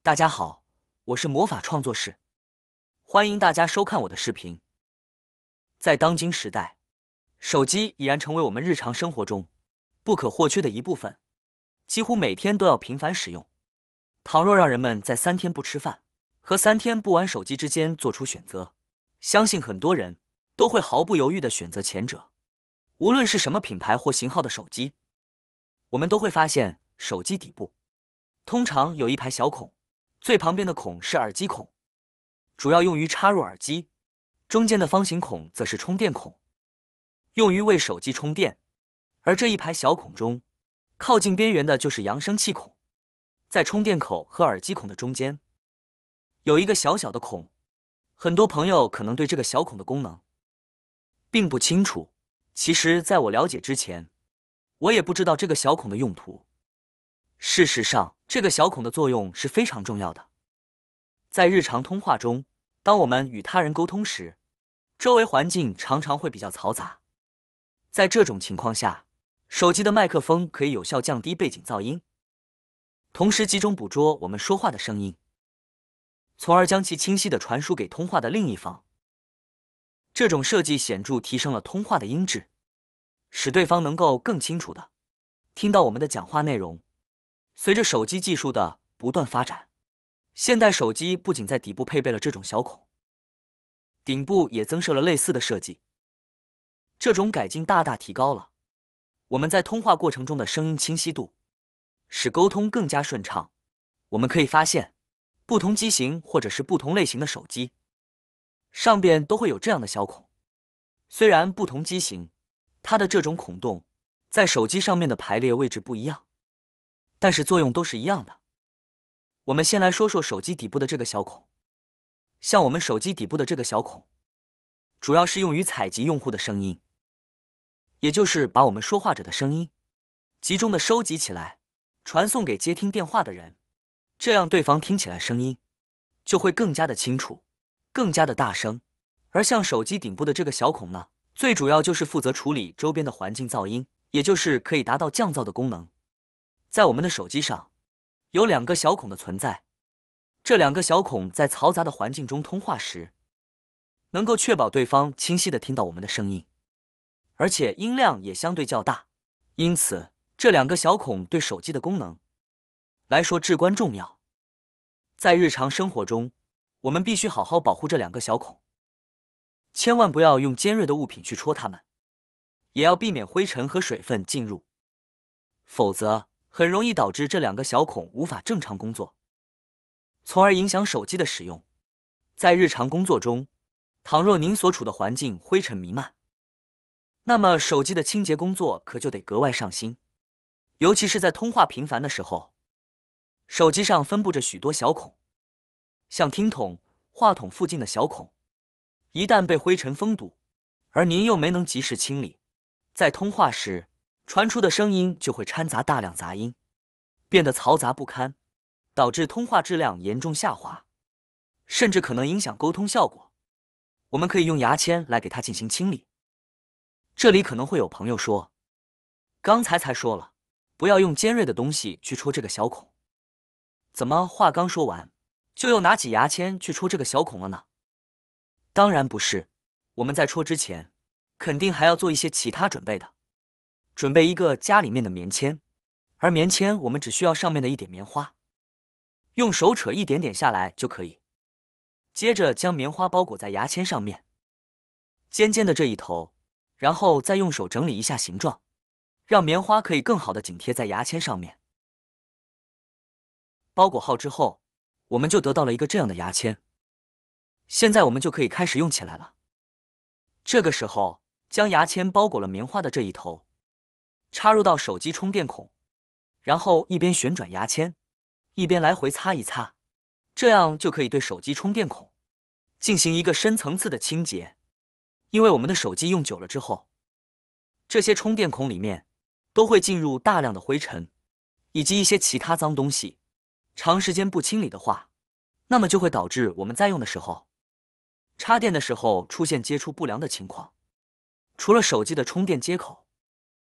大家好，我是魔法创作室，欢迎大家收看我的视频。在当今时代，手机已然成为我们日常生活中不可或缺的一部分，几乎每天都要频繁使用。倘若让人们在3天不吃饭和3天不玩手机之间做出选择，相信很多人都会毫不犹豫地选择前者。无论是什么品牌或型号的手机，我们都会发现手机底部通常有一排小孔，最旁边的孔是耳机孔，主要用于插入耳机，中间的方形孔则是充电孔，用于为手机充电。而这一排小孔中，靠近边缘的就是扬声器孔，在充电口和耳机孔的中间有一个小小的孔，很多朋友可能对这个小孔的功能并不清楚。其实在我了解之前，我也不知道这个小孔的用途。事实上，这个小孔的作用是非常重要的。在日常通话中，当我们与他人沟通时，周围环境常常会比较嘈杂。在这种情况下，手机的麦克风可以有效降低背景噪音，同时集中捕捉我们说话的声音，从而将其清晰地传输给通话的另一方。这种设计显著提升了通话的音质，使对方能够更清楚地听到我们的讲话内容。随着手机技术的不断发展，现代手机不仅在底部配备了这种小孔，顶部也增设了类似的设计。这种改进大大提高了我们在通话过程中的声音清晰度，使沟通更加顺畅。我们可以发现，不同机型或者是不同类型的手机上边都会有这样的小孔。虽然不同机型它的这种孔洞在手机上面的排列位置不一样，但是作用都是一样的。我们先来说说手机底部的这个小孔。像我们手机底部的这个小孔，主要是用于采集用户的声音，也就是把我们说话者的声音集中的收集起来，传送给接听电话的人，这样对方听起来声音就会更加的清楚，更加的大声。而像手机顶部的这个小孔呢，最主要就是负责处理周边的环境噪音，也就是可以达到降噪的功能。在我们的手机上有2个小孔的存在，这2个小孔在嘈杂的环境中通话时，能够确保对方清晰地听到我们的声音，而且音量也相对较大。因此，这2个小孔对手机的功能来说至关重要。在日常生活中，我们必须好好保护这2个小孔，千万不要用尖锐的物品去戳它们，也要避免灰尘和水分进入，否则很容易导致这2个小孔无法正常工作，从而影响手机的使用。在日常工作中，倘若您所处的环境灰尘弥漫，那么手机的清洁工作可就得格外上心，尤其是在通话频繁的时候。手机上分布着许多小孔，像听筒、话筒附近的小孔，一旦被灰尘封堵，而您又没能及时清理，在通话时传出的声音就会掺杂大量杂音，变得嘈杂不堪，导致通话质量严重下滑，甚至可能影响沟通效果。我们可以用牙签来给它进行清理。这里可能会有朋友说，刚才说了，不要用尖锐的东西去戳这个小孔，怎么话刚说完，就又拿起牙签去戳这个小孔了呢？当然不是，我们在戳之前，肯定还要做一些其他准备的。准备一个家里面的棉签，而棉签我们只需要上面的一点棉花，用手扯一点点下来就可以。接着将棉花包裹在牙签上面，尖尖的这一头，然后再用手整理一下形状，让棉花可以更好的紧贴在牙签上面。包裹好之后，我们就得到了一个这样的牙签。现在我们就可以开始用起来了。这个时候，将牙签包裹了棉花的这一头插入到手机充电孔，然后一边旋转牙签，一边来回擦一擦，这样就可以对手机充电孔进行一个深层次的清洁。因为我们的手机用久了之后，这些充电孔里面都会进入大量的灰尘以及一些其他脏东西，长时间不清理的话，那么就会导致我们在用的时候，插电的时候出现接触不良的情况。除了手机的充电接口，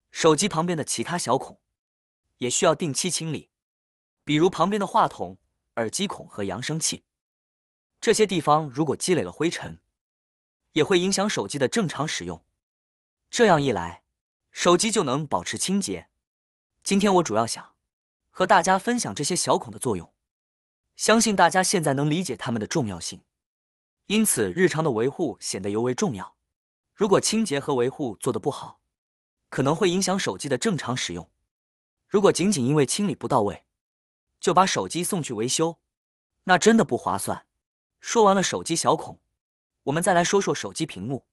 手机旁边的其他小孔也需要定期清理，比如旁边的话筒、耳机孔和扬声器。这些地方如果积累了灰尘，也会影响手机的正常使用。这样一来，手机就能保持清洁。今天我主要想和大家分享这些小孔的作用，相信大家现在能理解它们的重要性，因此日常的维护显得尤为重要。如果清洁和维护做得不好，可能会影响手机的正常使用。如果仅仅因为清理不到位，就把手机送去维修，那真的不划算。说完了手机小孔，我们再来说说手机屏幕。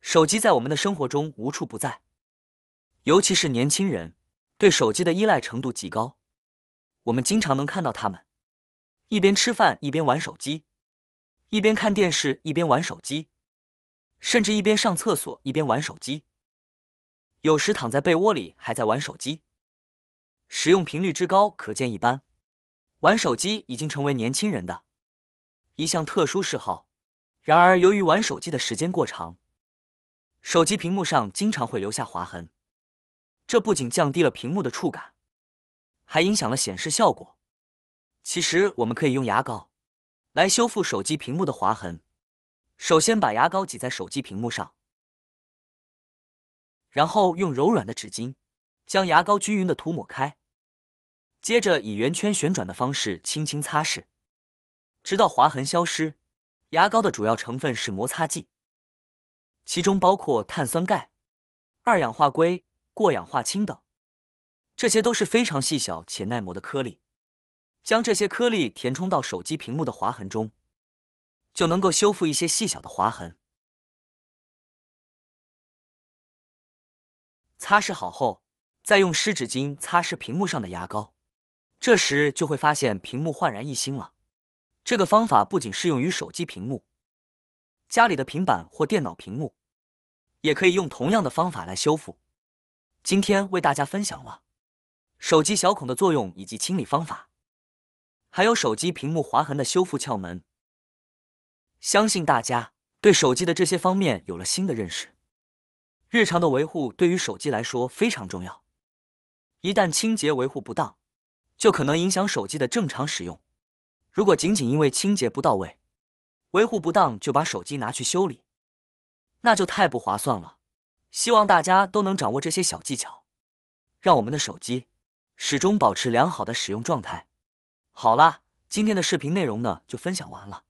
手机在我们的生活中无处不在，尤其是年轻人，对手机的依赖程度极高。我们经常能看到他们一边吃饭一边玩手机，一边看电视一边玩手机，甚至一边上厕所一边玩手机，有时躺在被窝里还在玩手机，使用频率之高可见一斑。玩手机已经成为年轻人的一项特殊嗜好。然而，由于玩手机的时间过长，手机屏幕上经常会留下划痕，这不仅降低了屏幕的触感，还影响了显示效果。其实，我们可以用牙膏来修复手机屏幕的划痕。首先把牙膏挤在手机屏幕上，然后用柔软的纸巾将牙膏均匀地涂抹开，接着以圆圈旋转的方式轻轻擦拭，直到划痕消失。牙膏的主要成分是摩擦剂，其中包括碳酸钙、二氧化硅、过氧化氢等，这些都是非常细小且耐磨的颗粒。将这些颗粒填充到手机屏幕的划痕中，就能够修复一些细小的划痕。擦拭好后，再用湿纸巾擦拭屏幕上的牙膏，这时就会发现屏幕焕然一新了。这个方法不仅适用于手机屏幕，家里的平板或电脑屏幕也可以用同样的方法来修复。今天为大家分享了手机小孔的作用以及清理方法，还有手机屏幕划痕的修复窍门。相信大家对手机的这些方面有了新的认识。日常的维护对于手机来说非常重要，一旦清洁维护不当，就可能影响手机的正常使用。如果仅仅因为清洁不到位、维护不当就把手机拿去修理，那就太不划算了。希望大家都能掌握这些小技巧，让我们的手机始终保持良好的使用状态。好啦，今天的视频内容呢就分享完了。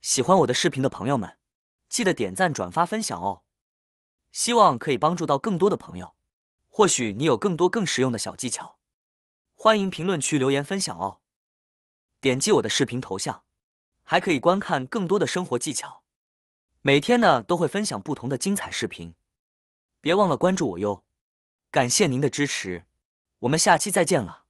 喜欢我的视频的朋友们，记得点赞、转发、分享哦。希望可以帮助到更多的朋友。或许你有更多更实用的小技巧，欢迎评论区留言分享哦。点击我的视频头像，还可以观看更多的生活技巧。每天呢都会分享不同的精彩视频，别忘了关注我哟。感谢您的支持，我们下期再见了。